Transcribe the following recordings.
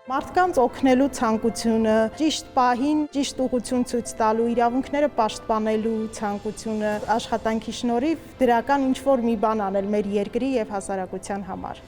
Մարդկանց օգնելու ցանկությունը, ճիշտ պահին ճիշտ ուղղություն ցույց տալու, իրավունքները պաշտպանելու ցանկությունը, աշխատանքի շնորհիվ դրական ինչ-որ մի բան անել մեր երկրի եւ հասարակության համար։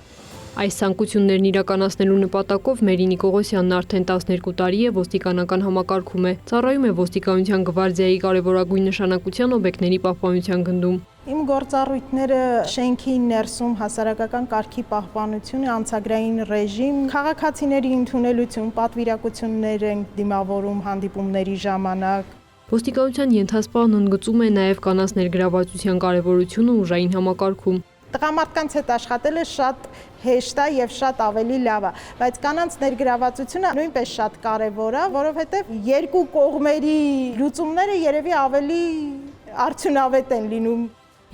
Այս ցանկություններն իրականացնելու նպատակով Մերինի Կողոսյանն արդեն 12 տարի է ոստիկանական համակարգում է, ծառայում է ոստիկանության գվարդիայի կարևորագույն նշանակության օբյեկտների պահպանության գնդում։ Իմ գործառույթները շենքի ներսում հասարակական կարգի պահպանություն, անցագրային ռեժիմ, քաղաքացիների ընդունելություն, պատվիրակություններ են դիմավորում հանդիպումների ժամանակ։ Ոստիկանության ենթասպան ընդգծում է նաև կանանց ներգրավվածության կարևորությունը ուժային համակարգում։ Տղամարդկանց հետ աշխատելը շատ հեշտ է եւ շատ ավելի լավ է, բայց կանանց ներգրավվածությունը նույնպես շատ կարեւոր է, որովհետեւ երկու կողմերի լուծումները երևի ավելի արդյունավետ են լինում։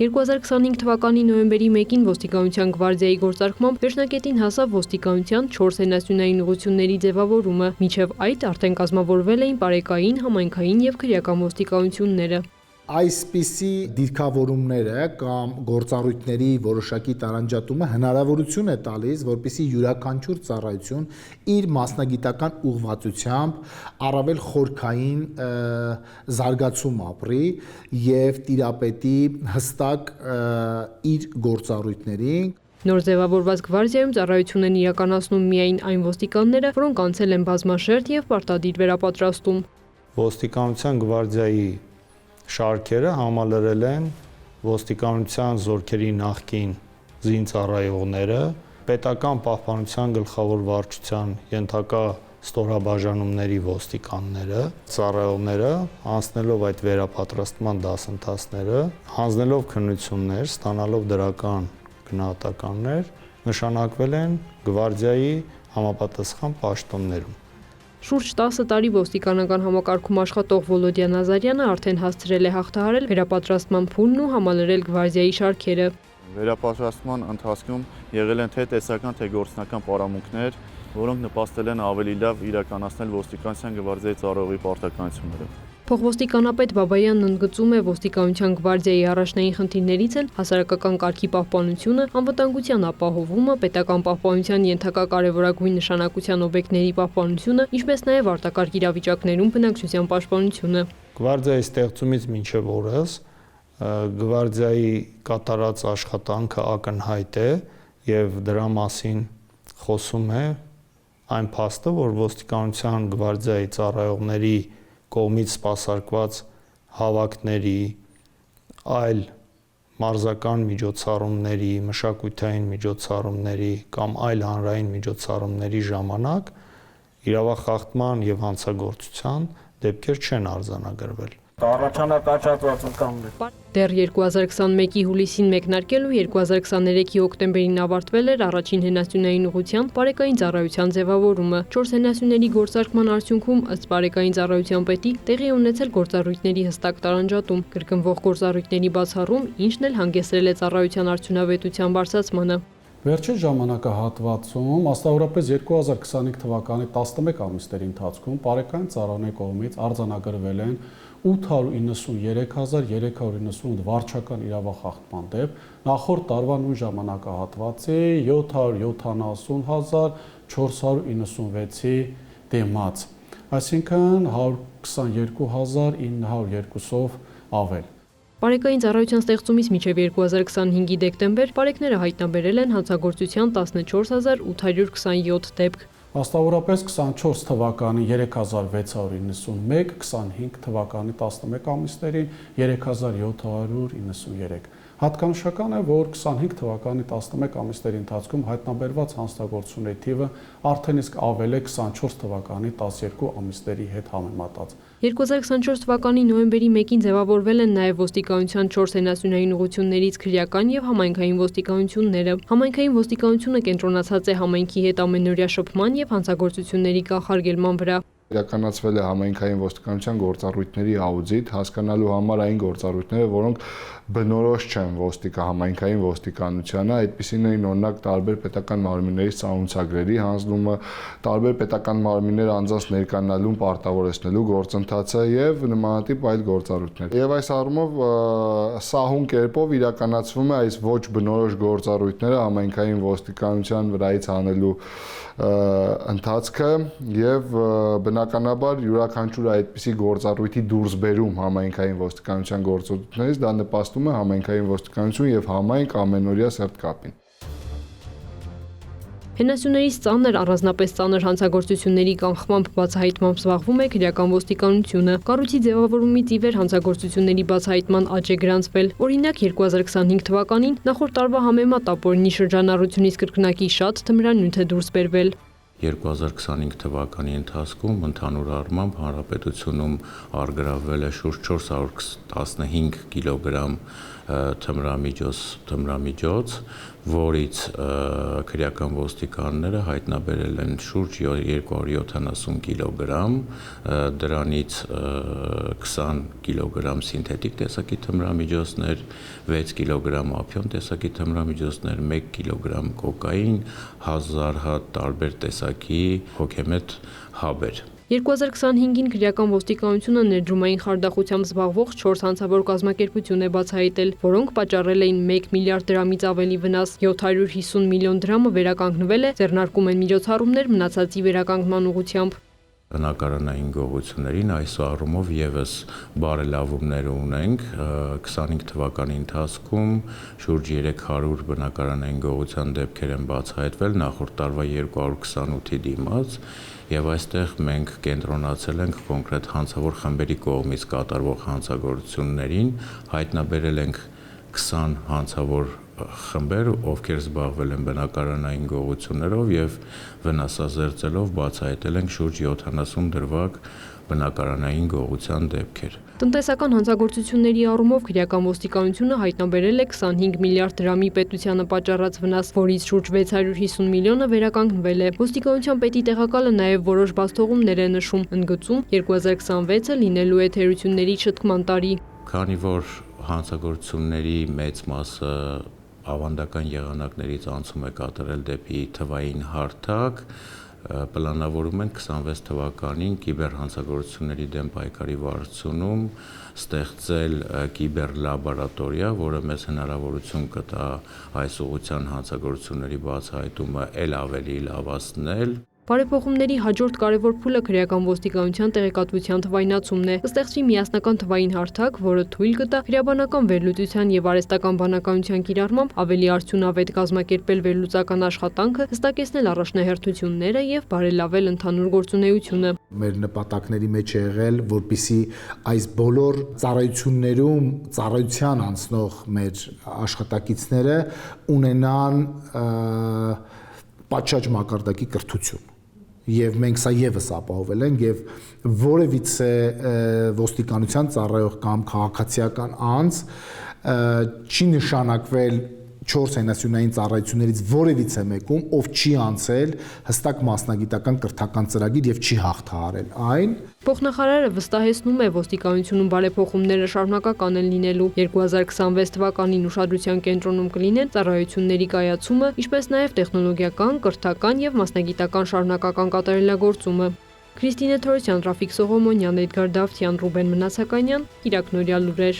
2025 թվականի նոյեմբերի 1-ին ոստիկանության գվարդիայի գործարկմամբ վերջնակետին հասավ ոստիկանության 4 հենասյունային ուղղությունների ձևավորումը, մինչև այդ արդեն կազմավորվել էին պարեկային, համայնքային եւ քրեական ոստիկանությունները։ Այսպիսի դիրքավորումները կամ գործառույթների որոշակի տարանջատումը հնարավորություն է տալիս, որպեսզի յուրաքանչյուր ծառայություն իր մասնագիտական ուղղվածությամբ առավել խորքային զարգացում ապրի եւ տիրապետի հստակ իր գործառույթներին։ Նոր ձևավորված գվարդիայում ծառայություն են իրականացնում միայն այն ոստիկանները, որոնք անցել են բազմաշերտ եւ պարտադիր վերապատրաստում։ Ոստիկանության գվարդիայի շարքերը համալրել են ոստիկանության զորքերի նախկին զինծառայողները, պետական պահպանության գլխավոր վարչության ենթակա ստորաբաժանումների ոստիկանները, ծառայողները, անցնելով այդ վերապատրաստման դասընթացները, հանձնելով քննություններ, ստանալով դրական գնահատականներ, նշանակվել են գվարդիայի համապատասխան պաշտոններում։ Շուրջ 10 տարի ոստիկանական համակարգում աշխատող Վոլոդիա Նազարյանը արդեն հասցրել է հաղթահարել վերապատրաստման փուլն ու համալրել գվարդիայի շարքերը։ Վերապատրաստման ընթացքում եղել են թե տեսական, թե գործնական պարամունքներ, որոնք նպաստել են ավելի լավ իրականացնել ոստիկանության գվարդիայի ծառայողի պարտականությունները։ Փոխոստիկանապետ Բաբայանն ընդգծում է ոստիկանության գվարդիայի առաջնային խնդիրներից են հասարակական կարգի պահպանությունը, անվտանգության ապահովումը, պետական պահպանության ենթակա կարևորագույն նշանակության օբյեկտների պահպանությունը, ինչպես նաև արտակարգ իրավիճակներում բնակչության պաշտպանությունը։ Գվարդիայի ստեղծումից մինչև օրս գվարդիայի կատարած աշխատանքը ակնհայտ է եւ դրա մասին խոսում է այն փաստը, որ ոստիկանության գվարդիայի ծառայողների կողմից սպասարկված հավաքների, այլ մարզական միջոցառումների, մշակութային միջոցառումների կամ այլ հանրային միջոցառումների ժամանակ իրավախախտման եւ հանցագործության դեպքեր չեն արձանագրվել։ Դեռ 2021-ի հուլիսին մեկնարկել ու 2023-ի հոկտեմբերին ավարտվել էր առաջին հենասյունային ուղղության պարեկային ծառայության ձևավորումը։ 4 հենասյունների գործարկման արդյունքում ըստ պարեկային ծառայության պետի տեղի է ունեցել գործառույթների հստակ տարանջատում, կրկնվող գործառույթների բացառում, ինչն էլ հանգեցրել է ծառայության արդյունավետության բարձրացմանը։ Վերջին ժամանակահատվածում, աստավորապես 2025 թվականի 11 ամիսների ընթացքում պարեկային ծառայողների կողմից արձանագրվել են 893,398 վարչական իրավախախտման դեպք, նախորդ տարվա նույն ժամանակահատվածի 770,496-ի դիմաց, այսինքն 122,902-ով ավել։ Պարեկային ծառայության ստեղծումից մինչև 2025-ի դեկտեմբեր պարեկները հայտնաբերել են հանցագործության 14,827 դեպք։ Աստավորապես 24 թվականի 3691, 25 թվականի 11 ամիսներին 3793։ Հատկանշական է, որ 25 թվականի 11 ամիսների ընթացքում հայտնաբերված հանցագործությունների թիվը արդեն իսկ ավել է 24 թվականի 12 ամիսների հետ համեմատած։ 2024 թվականի նոյեմբերի 1-ին ձևավորվել են նաև ոստիկանության 4 հենասյունային ուղղություններից քրեական եւ համայնքային ոստիկանությունները։ Համայնքային ոստիկանությունը կենտրոնացած է համայնքի հետ ամենօրյա շփման եւ հանցագործությունների կանխարգելման վրա։ Իրականացվել է համայնքային ոստիկանության գործառույթների աուդիտ, հասկանալու համար այն գործառույթները, որոնք բնորոշ չեն համայնքային ոստիկանությանը, այդպիսին էին օրինակ տարբեր պետական մարմինների սահմանցագրերի հանձնումը, տարբեր պետական մարմիններ անձանց ներկայանալուն պարտավորեցնելու գործընթացը եւ նմանատիպ այլ գործառույթներ։ Եվ այս առումով սահուն կերպով իրականացվում է այս ոչ բնորոշ գործառույթները համայնքային ոստիկանության վրայից անելու ընթացքը եւ բնականաբար յուրաքանչյուր այդպիսի գործառույթի դուրսբերում համայնքային ոստիկանության գործողություններից դա նպաստում է համայնքային ոստիկանություն եւ համայնք ամենօրյա սերտկապին։ Հենասյուներից ծանր, առանձնապես ծանր հանցագործությունների կանխմամբ բացահայտմամբ զբաղվում է քրեական ոստիկանությունը։ Կառույցի ձևավորումից ի վեր հանցագործությունների բացահայտման աճ է գրանցվել։ Օրինակ 2025 թվականին նախորդ տարվա համեմատ ապօրինի շրջանառությունից կրկնակի շատ թմրանյութ է դուրս բերվել։ 2025 թվականի ընթացքում ընդհանուր առմամբ հանրապետությունում առգրավվել է շուրջ 415 կիլոգրամ թմրամիջոց, որից քրեական ոստիկանները հայտնաբերել են շուրջ 270 կիլոգրամ, դրանից 20 կիլոգրամ սինթետիկ տեսակի թմրամիջոցներ, 6 կիլոգրամ ափիոն տեսակի թմրամիջոցներ, 1 կիլոգրամ կոկային, 1000 հատ տարբեր տեսակի հոգեմետ հաբեր։ 2025-ին քրեական ոստիկանությունը ներդրումային խարդախությամբ զբաղվող 4 հանցավոր կազմակերպություն է բացահայտել, որոնք պատճառել էին 1 միլիարդ դրամից ավելի վնաս, 750 միլիոն դրամը վերականգնվել է, ձեռնարկում են միջոցառումներ մնացածի վերականգնման ուղղությամբ։ Բնակարանային գողություններին այս առումով եւս բարելավումներ ունենք 25 թվականի ընթացքում շուրջ 300 բնակարանային գողության դեպքեր են բացահայտվել նախորդ տարվա 228-ի դիմաց եւ այստեղ մենք կենտրոնացել ենք կոնկրետ հանցավոր խմբերի կողմից կատարվող հանցագործություններին, հայտնաբերել ենք 20 հանցավոր խմբեր, ովքեր զբաղվել են բնակարանային գողություններով եւ վնասազերծելով բացահայտել ենք շուրջ 70 դրվագ բնակարանային գողության դեպքեր։ Տնտեսական հանցագործությունների առումով քրեական ոստիկանությունը հայտնաբերել է 25 միլիարդ դրամի պետությանը պատճառած վնաս, որից շուրջ 650 միլիոնը վերականգնվել է։ Ոստիկանության պետի տեղակալը նաև որոշ բացթողումներ է նշում, ընդգծում 2026-ը լինելու է թերությունների շտկման տարի։ Քանի որ հանցագործությունների մեծ մասը ավանդական եղանակներից անցում է կատարել դեպի թվային հարթակ, պլանավորում են 26 թվականին կիբերհանցագործությունների դեմ պայքարի վարչությունում ստեղծել կիբերլաբորատորիա, որը մեզ հնարավորություն կտա այս ուղղության հանցագործությունների բացահայտումը ել ավելի լավացնել։ Բարեփոխումների հաջորդ կարևոր փուլը քրեական ոստիկանության տեղեկատվության թվայնացումն է։ Կստեղծվի միասնական թվային հարթակ, որը թույլ կտա քրեաբանական վերլուծության եւ արհեստական բանականության կիրառմամբ ավելի արդյունավետ կազմակերպել վերլուծական աշխատանքը, հստակեցնել առաջնահերթությունները եւ բարելավել ընդհանուր գործունեությունը։ Մեր նպատակների մեջ է եղել, որպիսի այս բոլոր ծառայություններում ծառայության անցնող մեր աշխատակիցները ունենան պատշաճ մակարդակի կրթություն։ Եվ մենք սա եւս ապահովել ենք եւ որևիցե ոստիկանության ծառայող կամ քաղաքացիական անձ չի նշանակվել 4 հենասյունային ծառայություններից որևիցե մեկում, ով չի անցել հստակ մասնագիտական կրթական ծրագիր եւ չի հաղթահարել այն։ Փոխնախարարը վստահեցնում է, ոստիկանությունում բարեփոխումները շարունակական են լինելու։ 2026 թվականին ուշադրության կենտրոնում կլինեն ծառայությունների կայացումը, ինչպես նաև տեխնոլոգիական, կրթական եւ մասնագիտական շարունակական կատարելագործումը։ Քրիստինե Թորոսյան, Ռաֆիկ Սողոմոնյան, Էդգար Դավթյան, Ռուբեն Մնացականյան, Իրաքնորյալ լուրեր։